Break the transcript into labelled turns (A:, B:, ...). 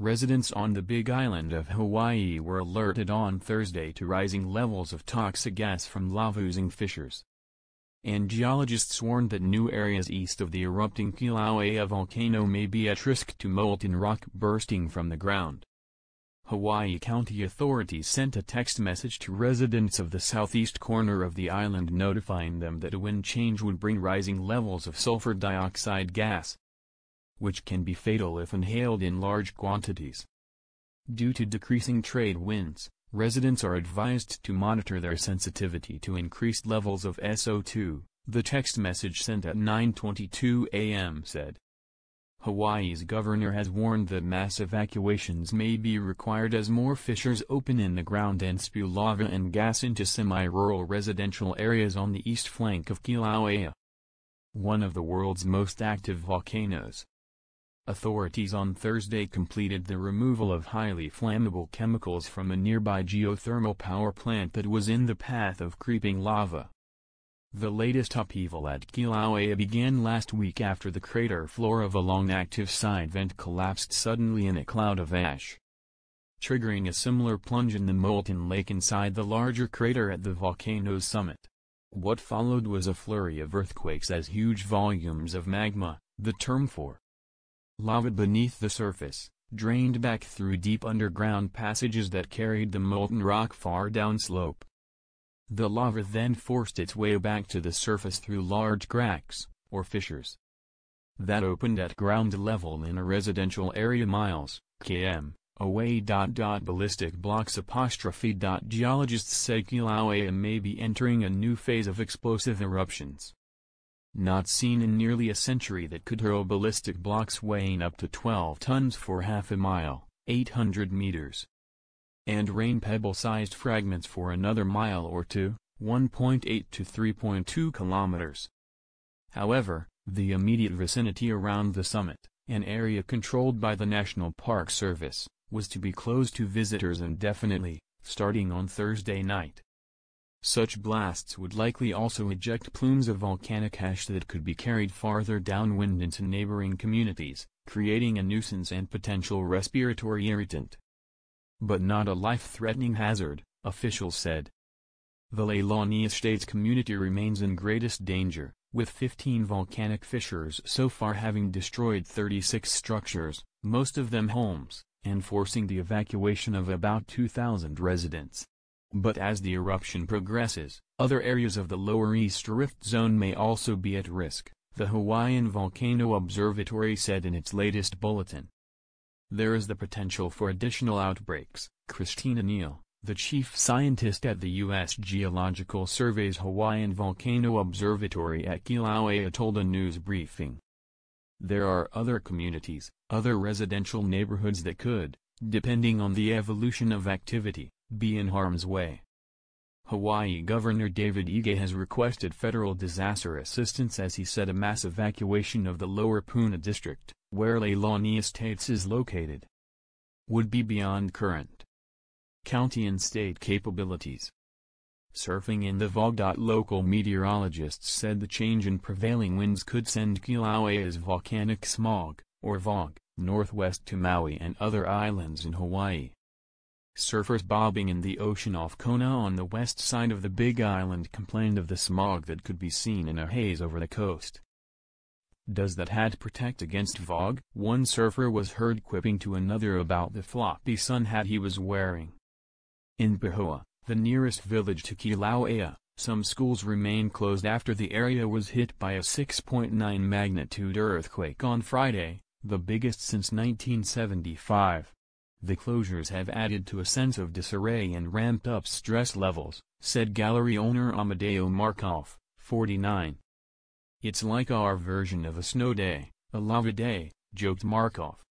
A: Residents on the Big Island of Hawaii were alerted on Thursday to rising levels of toxic gas from lava oozing fissures. And geologists warned that new areas east of the erupting Kilauea volcano may be at risk to molten rock bursting from the ground. Hawaii County authorities sent a text message to residents of the southeast corner of the island notifying them that a wind change would bring rising levels of sulfur dioxide gas, which can be fatal if inhaled in large quantities. Due to decreasing trade winds, residents are advised to monitor their sensitivity to increased levels of SO2, the text message sent at 9:22 a.m. said. Hawaii's governor has warned that mass evacuations may be required as more fissures open in the ground and spew lava and gas into semi-rural residential areas on the east flank of Kilauea, one of the world's most active volcanoes. Authorities on Thursday completed the removal of highly flammable chemicals from a nearby geothermal power plant that was in the path of creeping lava. The latest upheaval at Kilauea began last week after the crater floor of a long-active side vent collapsed suddenly in a cloud of ash, triggering a similar plunge in the molten lake inside the larger crater at the volcano's summit. What followed was a flurry of earthquakes as huge volumes of magma, the term for lava beneath the surface, drained back through deep underground passages that carried the molten rock far downslope. The lava then forced its way back to the surface through large cracks, or fissures, that opened at ground level in a residential area miles, km, away. Ballistic blocks Geologists said Kilauea may be entering a new phase of explosive eruptions, not seen in nearly a century, that could hurl ballistic blocks weighing up to 12 tons for half a mile, 800 meters. And rain pebble-sized fragments for another mile or two, 1.8 to 3.2 kilometers. However, the immediate vicinity around the summit, an area controlled by the National Park Service, was to be closed to visitors indefinitely, starting on Thursday night. Such blasts would likely also eject plumes of volcanic ash that could be carried farther downwind into neighboring communities, creating a nuisance and potential respiratory irritant, but not a life-threatening hazard, officials said. The Leilani Estates community remains in greatest danger, with 15 volcanic fissures so far having destroyed 36 structures, most of them homes, and forcing the evacuation of about 2,000 residents. But as the eruption progresses, other areas of the Lower East Rift Zone may also be at risk, the Hawaiian Volcano Observatory said in its latest bulletin. There is the potential for additional outbreaks, Christina Neal, the chief scientist at the U.S. Geological Survey's Hawaiian Volcano Observatory at Kilauea, told a news briefing. There are other communities, other residential neighborhoods that could, depending on the evolution of activity, be in harm's way. Hawaii Governor David Ige has requested federal disaster assistance as he said a mass evacuation of the Lower Puna district, where Leilani Estates is located, would be beyond current county and state capabilities. Surfing in the VOG. Local meteorologists said the change in prevailing winds could send Kilauea's volcanic smog, or VOG, northwest to Maui and other islands in Hawaii. Surfers bobbing in the ocean off Kona on the west side of the Big Island complained of the smog that could be seen in a haze over the coast. Does that hat protect against VOG? One surfer was heard quipping to another about the floppy sun hat he was wearing. In Pahoa, the nearest village to Kilauea, some schools remain closed after the area was hit by a 6.9 magnitude earthquake on Friday, the biggest since 1975. The closures have added to a sense of disarray and ramped up stress levels, said gallery owner Amadeo Markov, 49. It's like our version of a snow day, a lava day, joked Markov.